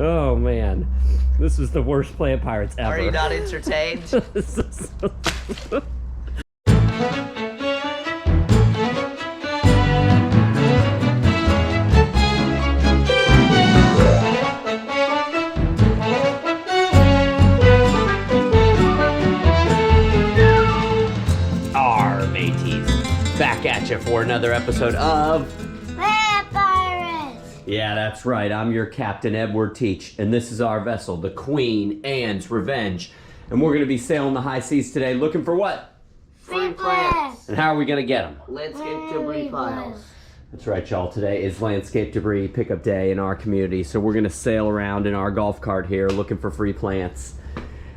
Oh man, this was the worst Plant Pirates ever. Are you not entertained? Back at you for another episode of Plant Pirates! Yeah, that's right. I'm your Captain Edward Teach, and this is our vessel, the Queen Anne's Revenge. And we're going to be sailing the high seas today looking for what? Free plants! And how are we going to get them? Landscape debris piles. That's right, y'all. Today is landscape debris pickup day in our community, so we're going to sail around in our golf cart here looking for free plants.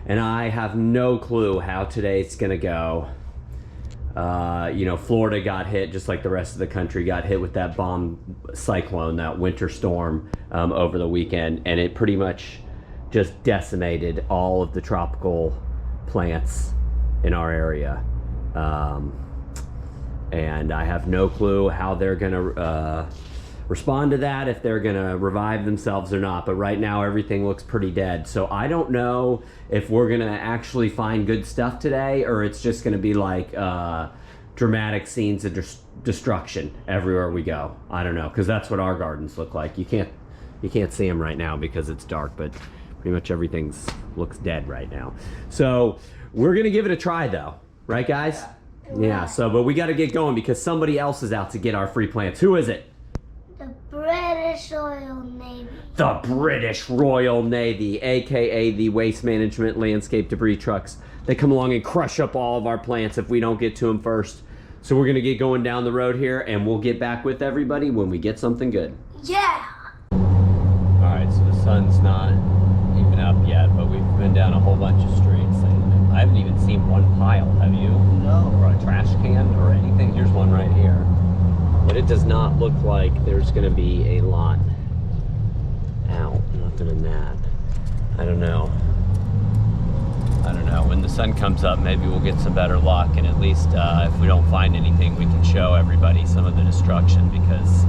And I have no clue how today's going to go. You know, Florida got hit just like the rest of the country got hit with that bomb cyclone, that winter storm over the weekend, and it pretty much just decimated all of the tropical plants in our area. And I have no clue how they're gonna respond to that, if they're gonna revive themselves or not, but right now everything looks pretty dead. So I don't know if we're gonna actually find good stuff today, or it's just gonna be like dramatic scenes of destruction everywhere we go. I don't know, because that's what our gardens look like. You can't see them right now because it's dark, but pretty much everything looks dead right now. So we're gonna give it a try though, right guys? Yeah, so but we gotta get going because somebody else is out to get our free plants. Who is it? The British Royal Navy. The British Royal Navy, aka the Waste Management Landscape Debris Trucks. They come along and crush up all of our plants if we don't get to them first. So we're gonna get going down the road here and we'll get back with everybody when we get something good. Yeah! Alright, so the sun's not even up yet, but we've been down a whole bunch of streets and I haven't even seen one pile, have you? No. Or a trash can or anything? Here's one right here. But it does not look like there's gonna be a lot out. Nothing in that. I don't know. When the sun comes up, maybe we'll get some better luck, and at least if we don't find anything, we can show everybody some of the destruction, because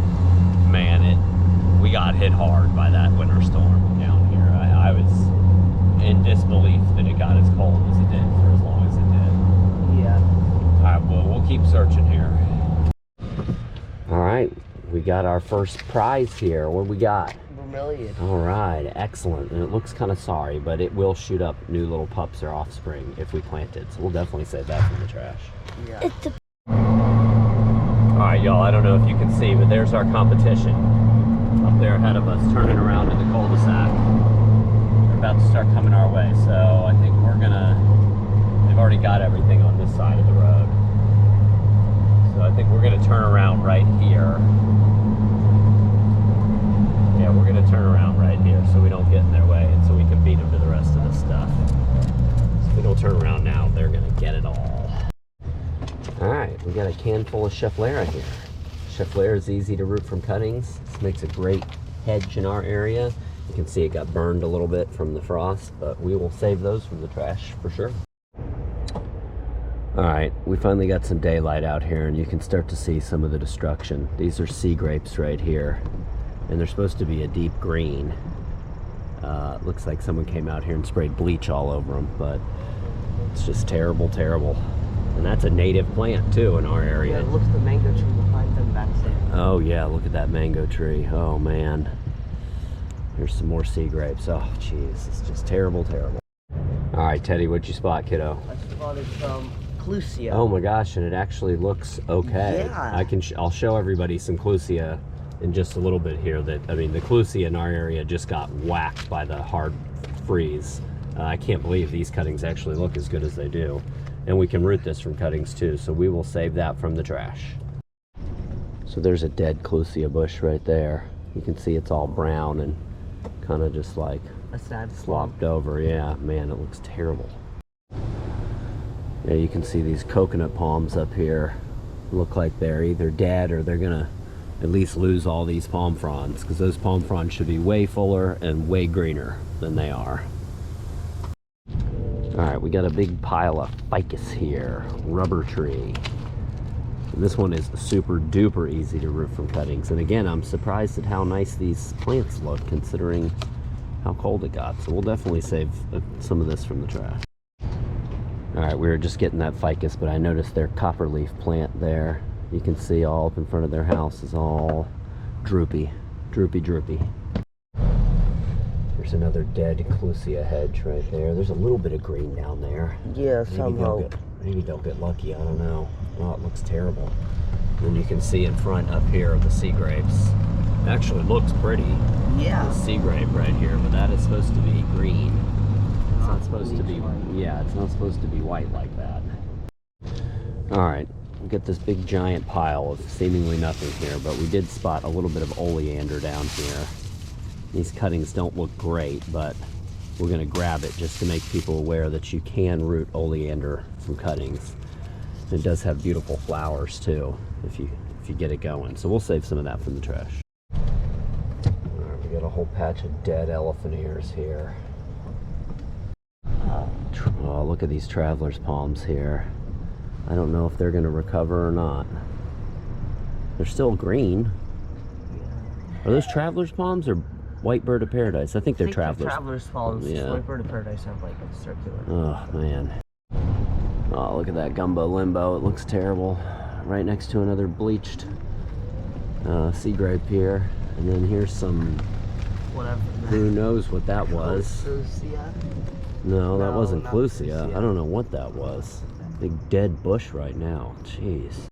man, we got hit hard by that winter storm down here. I was in disbelief that it got as cold as it did for as long as it did. Yeah. All right, well, we'll keep searching here. All right, we got our first prize here. What do we got? Vermilion. All right, excellent. And it looks kind of sorry, but it will shoot up new little pups or offspring if we plant it. So we'll definitely save that from the trash. Yeah. All right, y'all, I don't know if you can see, but there's our competition up there ahead of us, turning around in the cul-de-sac. They're about to start coming our way, so I think they've already got everything on this side of the road. So I think we're gonna turn around right here. Yeah, we're gonna turn around right here so we don't get in their way and so we can beat them to the rest of the stuff. So if we don't turn around now, they're gonna get it all. All right, we got a can full of Schefflera here. Schefflera is easy to root from cuttings. This makes a great hedge in our area. You can see it got burned a little bit from the frost, but we will save those from the trash for sure. All right, we finally got some daylight out here and you can start to see some of the destruction. These are sea grapes right here, and they're supposed to be a deep green. It looks like someone came out here and sprayed bleach all over them, but it's just terrible, terrible. And that's a native plant too in our area. Yeah, look at the mango tree behind them back there. Oh yeah, look at that mango tree. Oh man. Here's some more sea grapes. Oh jeez, it's just terrible, terrible. All right, Teddy, what'd you spot, kiddo? I spotted some clusia. Oh my gosh, and it actually looks okay. Yeah. I'll show everybody some clusia in just a little bit here. The clusia in our area just got whacked by the hard freeze. I can't believe these cuttings actually look as good as they do. And we can root this from cuttings too, so we will save that from the trash. So there's a dead clusia bush right there. You can see it's all brown and kind of just like a sad slopped over. Yeah, man, it looks terrible. Yeah, you can see these coconut palms up here look like they're either dead or they're gonna at least lose all these palm fronds, because those palm fronds should be way fuller and way greener than they are. All right, we got a big pile of ficus here, rubber tree. And this one is super duper easy to root from cuttings. And again, I'm surprised at how nice these plants look, considering how cold it got. So we'll definitely save some of this from the trash. All right, we were just getting that ficus, but I noticed their copperleaf plant there. You can see all up in front of their house is all droopy, droopy, droopy. There's another dead clusia hedge right there. There's a little bit of green down there. Yeah, some hope. Maybe they'll get lucky, I don't know. Oh, it looks terrible. And you can see in front up here the sea grapes. It actually looks pretty. Yeah. The sea grape right here, but that is supposed to be green. It's not supposed to be, yeah, it's not supposed to be white like that. All right, we get this big giant pile of seemingly nothing here, but we did spot a little bit of oleander down here. These cuttings don't look great, but we're gonna grab it just to make people aware that you can root oleander from cuttings. It does have beautiful flowers too, if you get it going. So we'll save some of that from the trash. All right, we got a whole patch of dead elephant ears here. Oh, look at these traveler's palms here. I don't know if they're gonna recover or not. They're still green. Are those traveler's palms or white bird of paradise? I think they're traveler's. Traveler's palms. Yeah. White bird of paradise have like a circular. Oh man. Oh, look at that gumbo limbo. It looks terrible. Right next to another bleached sea grape here. And then here's some, Whatever. who knows what that was. Clusia? No, that No, wasn't not clusia. clusia. I don't know what that was. Big dead bush right now. Jeez.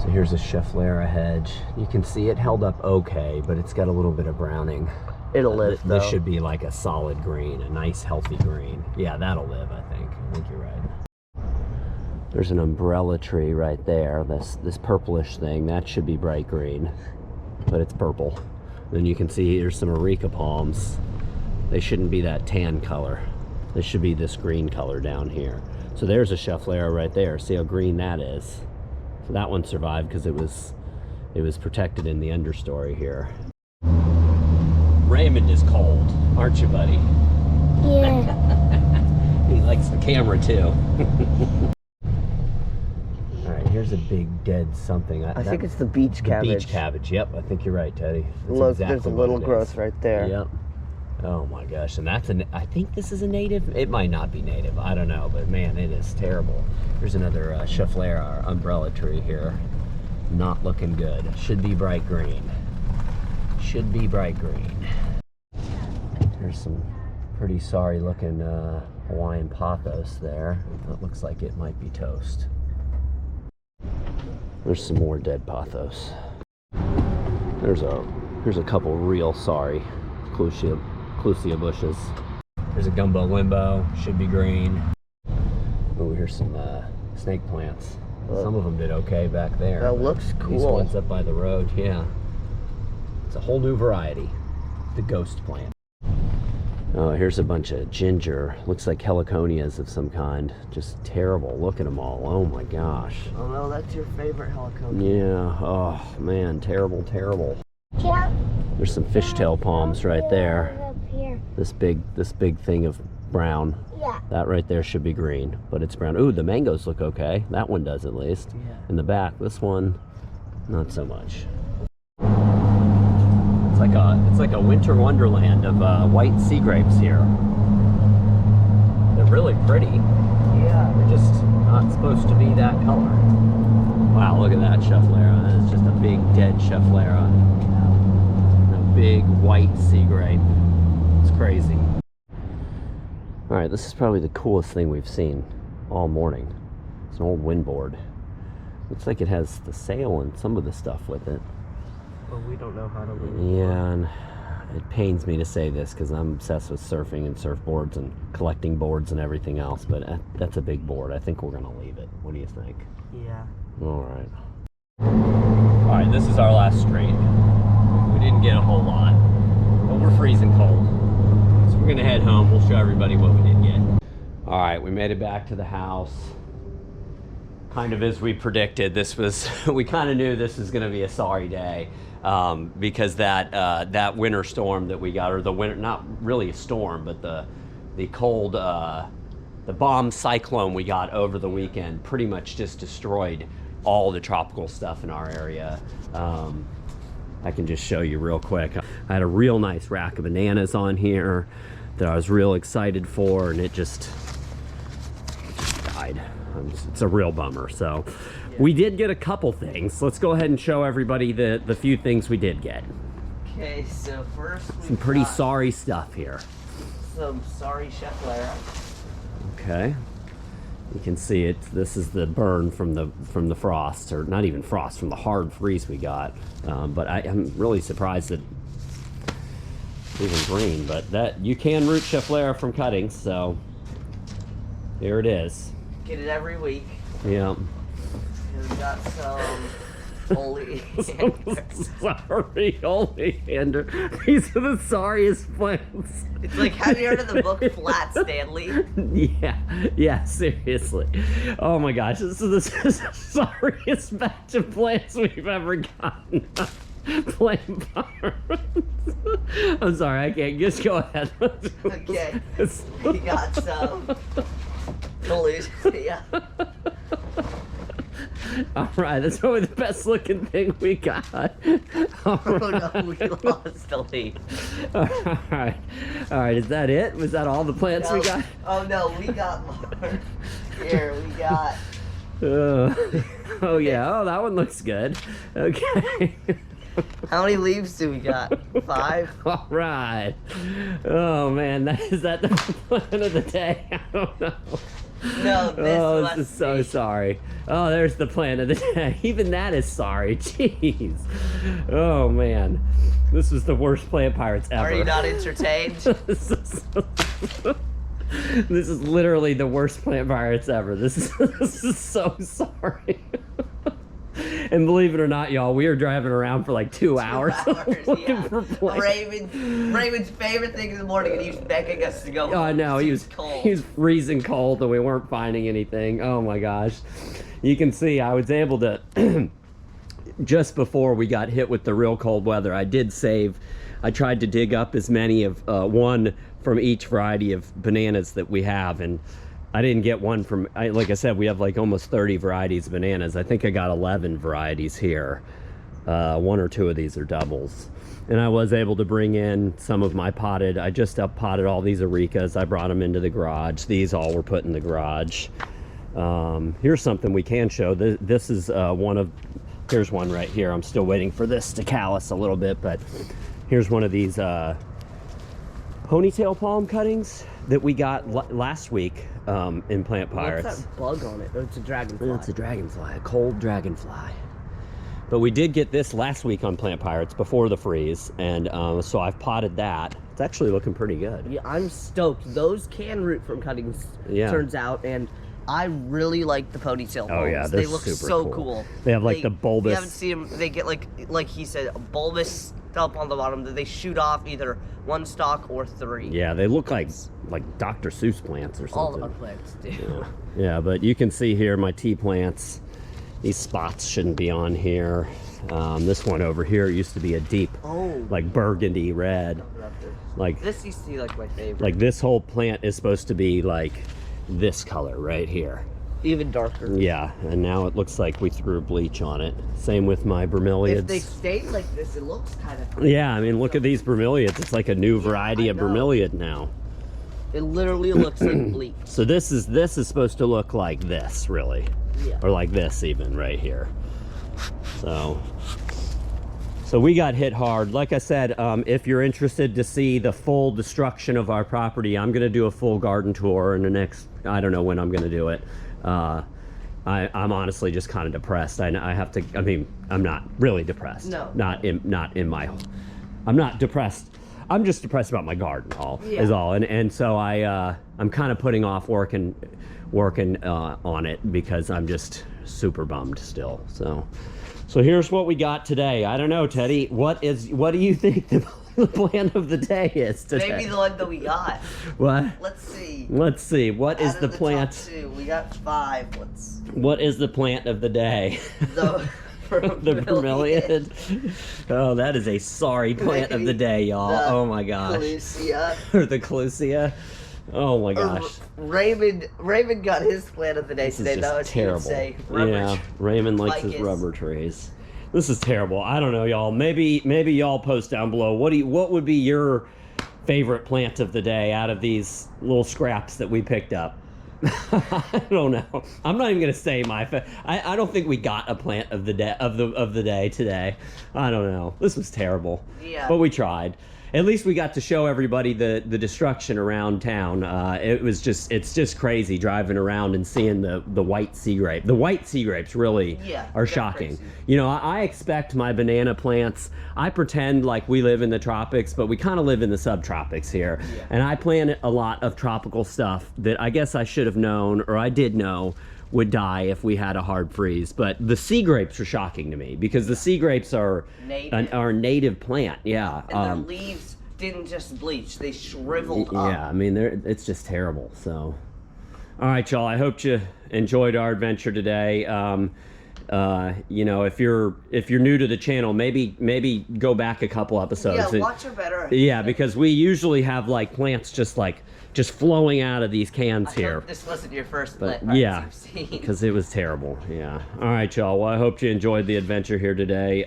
So here's a Schefflera hedge. You can see it held up okay, but it's got a little bit of browning. It'll live though. This should be like a solid green, a nice healthy green. Yeah, that'll live, I think. I think you're right. There's an umbrella tree right there. This purplish thing, that should be bright green, but it's purple. Then you can see here's some areca palms. They shouldn't be that tan color. They should be this green color down here. So there's a Schefflera right there. See how green that is? So that one survived because it was protected in the understory here. Raymond is cold, aren't you, buddy? Yeah. He likes the camera too. All right, here's a big dead something. I think it's the beach cabbage. Beach cabbage. Yep, I think you're right, Teddy. That's Look, exactly there's a what little it is. growth right there. Yep. Oh my gosh, and that's I think this is a native. It might not be native. I don't know, but man, it is terrible. There's another Schefflera umbrella tree here. Not looking good. Should be bright green. Should be bright green. There's some pretty sorry looking Hawaiian pothos there. That looks like it might be toast. There's some more dead pothos. Here's a couple real sorry clusia bushes. There's a gumbo limbo, should be green. Oh, here's some snake plants. Some of them did okay back there. That looks cool. These ones up by the road, yeah. It's a whole new variety, the ghost plant. Oh, here's a bunch of ginger. Looks like heliconias of some kind. Just terrible. Look at them all. Oh my gosh. Oh no, that's your favorite heliconia. Yeah. Oh man, terrible, terrible. Yeah. There's some fishtail palms right there. Up here. This big thing of brown. Yeah. That right there should be green, but it's brown. Ooh, the mangoes look okay. That one does at least. Yeah. In the back, this one, not so much. It's like a winter wonderland of white sea grapes here. They're really pretty. Yeah. They're just not supposed to be that color. Wow, look at that Schefflera. It's just a big dead Schefflera. A big white sea grape. It's crazy. All right, this is probably the coolest thing we've seen all morning. It's an old windboard. Looks like it has the sail and some of the stuff with it. Well, we don't know how to leave. Yeah, and it pains me to say this because I'm obsessed with surfing and surfboards and collecting boards and everything else, but that's a big board. I think we're gonna leave it. What do you think? Yeah. All right, this is our last street. We didn't get a whole lot, but we're freezing cold. So we're gonna head home. We'll show everybody what we did get. All right, we made it back to the house. Kind of as we predicted, we kind of knew this was gonna be a sorry day. Because that winter storm that we got, or the winter, not really a storm, but the cold, the bomb cyclone we got over the weekend pretty much just destroyed all the tropical stuff in our area. I can just show you real quick. I had a real nice rack of bananas on here that I was real excited for, and it just died. It's a real bummer. So we did get a couple things. Let's go ahead and show everybody the few things we did get. Okay, so first we Some pretty got sorry stuff here. some sorry Chef Lara. Okay, you can see it. This is the burn from the frost, or not even frost, from the hard freeze we got. But I'm really surprised that it's even green. But that you can root Chef Lara from cuttings, so here it is. Get it every week. Yeah. And we got some holy. Sorry, oleander. These are the sorriest plants. It's like, have you heard of the book Flat Stanley? Yeah, seriously. Oh my gosh, this is the sorriest batch of plants we've ever gotten. Plant pirates. I'm sorry, I can't. Just go ahead. Okay. We got some yeah. All right, that's probably the best looking thing we got. All Oh right. no, we lost the lead. All right. Is that it? Was that all the plants we got? Oh no, we got more. Here, we got. Oh yeah. Oh, that one looks good. Okay. How many leaves do we got? 5? All right. Oh man, is that the plant of the day? I don't know. No, This is so sorry. Oh, there's the plant of the day. Even that is sorry. Jeez. Oh man, this was the worst Plant Pirates ever. Are you not entertained? This is literally the worst Plant Pirates ever. This is so sorry. And believe it or not, y'all, we were driving around for like 2 hours, looking for plants. Raven's favorite thing in the morning, and he was begging us to go. Oh no, he was freezing cold, and we weren't finding anything. Oh my gosh, you can see I was able to just before we got hit with the real cold weather. I did save. I tried to dig up as many of one from each variety of bananas that we have, and I didn't get one from, like I said, we have like almost 30 varieties of bananas. I think I got 11 varieties here. 1 or 2 of these are doubles. And I was able to bring in some of my potted, I just up potted all these Auricas. I brought them into the garage. These all were put in the garage. Here's something we can show. This is here's one right here. I'm still waiting for this to callus a little bit, but here's one of these ponytail palm cuttings that we got last week in Plant Pirates. What's that bug on it? Oh, it's a dragonfly. It's a dragonfly, a cold dragonfly. But we did get this last week on Plant Pirates before the freeze, and so I've potted that. It's actually looking pretty good. Yeah, I'm stoked. Those can root from cuttings, turns out, and I really like the ponytail palms. Oh yeah, they look super so cool. They have like the bulbous. You haven't seen them. They get like he said, a bulbous stump on the bottom that they shoot off either 1 stalk or 3. Yeah, they look like Dr. Seuss plants or something. All the plants do. Yeah, but you can see here my tea plants. These spots shouldn't be on here. This one over here used to be a deep, like burgundy red. Like this used to be like my favorite. Like this whole plant is supposed to be like this color right here. Even darker. Yeah, and now it looks like we threw bleach on it. Same with my bromeliads. If they stayed like this, it looks kind of. Yeah, I mean, look at these bromeliads. It's like a new variety of bromeliad now. It literally looks like bleach. So this is supposed to look like this, really. Yeah. Or like this even right here. So we got hit hard. Like I said, if you're interested to see the full destruction of our property, I'm gonna do a full garden tour in the next, I don't know when I'm gonna do it. I'm honestly just kind of depressed. I have to, I mean, I'm not really depressed. No. I'm not depressed. I'm just depressed about my garden is all. And so I'm kind of putting off working on it because I'm just super bummed still. So here's what we got today. I don't know, Teddy, what do you think the plan of the day is today? Maybe the one that we got. What? Let's see. What is the plant? Top 2, we got 5. What is the plant of the day? The bromeliad. Oh, that is a sorry plant of the day, y'all. Oh my gosh. Clusia. Or the clusia. Oh my gosh. Raymond got his plant of the day This today. is That just was terrible. say. Yeah, Raymond likes his ficus. rubber trees. This is terrible. I don't know, y'all. Maybe y'all post down below. What would be your favorite plant of the day out of these little scraps that we picked up? I don't know. I'm not even gonna say I don't think we got a plant of the day today. I don't know. This was terrible. Yeah. But we tried. At least we got to show everybody the destruction around town. It's just crazy driving around and seeing the white sea grape. The white sea grapes really are shocking. Crazy. You know, I expect my banana plants. I pretend like we live in the tropics, but we kind of live in the subtropics here. Yeah. And I plant a lot of tropical stuff that I guess I should have known, or I did know, would die if we had a hard freeze. But the sea grapes are shocking to me because the sea grapes are a native plant. Yeah. And their leaves didn't just bleach; they shriveled up. Yeah, I mean, it's just terrible. So, all right, y'all. I hope you enjoyed our adventure today. You know, if you're new to the channel, maybe go back a couple episodes. Yeah, watch your better. Yeah, because we usually have like plants just flowing out of these cans here. This wasn't your first But plant yeah, you've seen. because it was terrible. Yeah. All right, y'all. Well, I hope you enjoyed the adventure here today.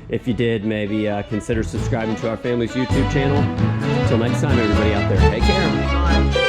If you did, maybe consider subscribing to our family's YouTube channel. Until next time, everybody out there, take care. Bye.